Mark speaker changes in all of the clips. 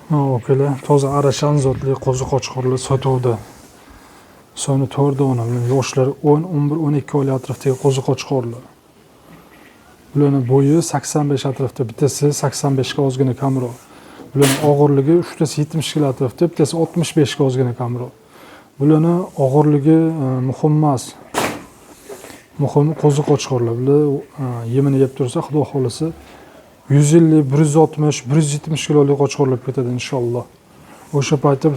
Speaker 1: Akalar, toza arashan zotli qo'zi qo'chqorlar sotuvda. Soni 4 dona, yoshlari 10, 11, 12 oylik atrofdagi qo'zi qo'chqorlar. Bularning bo'yi 85 atrofda, bittasi 85 ga ozgina kamroq. Bularning og'irligi uchtasi 70 kg atrofda, bittasi 65 ga ozgina kamroq. Bularning og'irligi muhim emas. Muhimi qo'zi qo'chqorlar. Bular yemini yeb tursa, xudo xolasa 150, 160, 170 kilolik qo'chqorlar ketadi inshaalloh. O'sha paytda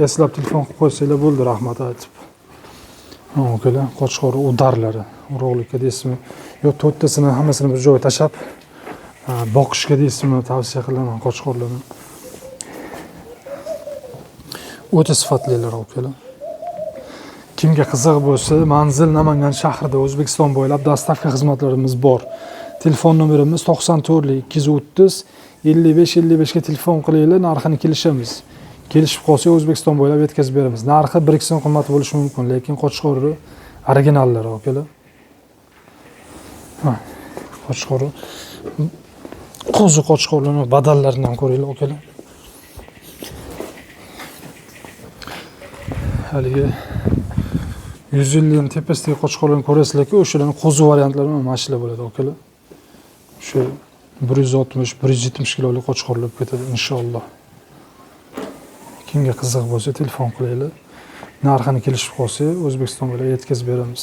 Speaker 1: eslab telefon qilib qo'ysanglar bo'ldi, rahmat aytib. Akalar, qo'chqor udarlari, urug'likka deysizmi, yo to'rttasini hammasini bir joyga tashab boqishga deysizmi, tavsiya qilaman qo'chqorlarni. O'ta sifatlilar akalar. Kimga qiziq bo'lsa, manzil Namangan shahrida, O'zbekiston bo'ylab dostavka xizmatlarimiz bor. Telefon nomerimiz 94 230 55 55 ga telefon qilinglar, narxini kelishamiz. Kelishib qolsa O'zbekiston bo'ylab yetkazib beramiz. Narxi 1-2 so'm qimmat bo'lishi mumkin, lekin qo'chqori originallari akalar. Qo'chqori qo'zi qo'chqorlarning badallarini ham ko'ringlar akalar. Haligi 150 dan tepasidagi qo'chqorlarni ko'rasizlar-ku, o'shalarning qo'zi variantlari mana shular bo'ladi akalar. Shu 160, 170 kilolik qo'chqorlar ketadi inshaalloh. Kimga qiziq bo'lsa telefon qilinglar. Narxini kelishib qolsa O'zbekiston bo'ylab yetkazib beramiz.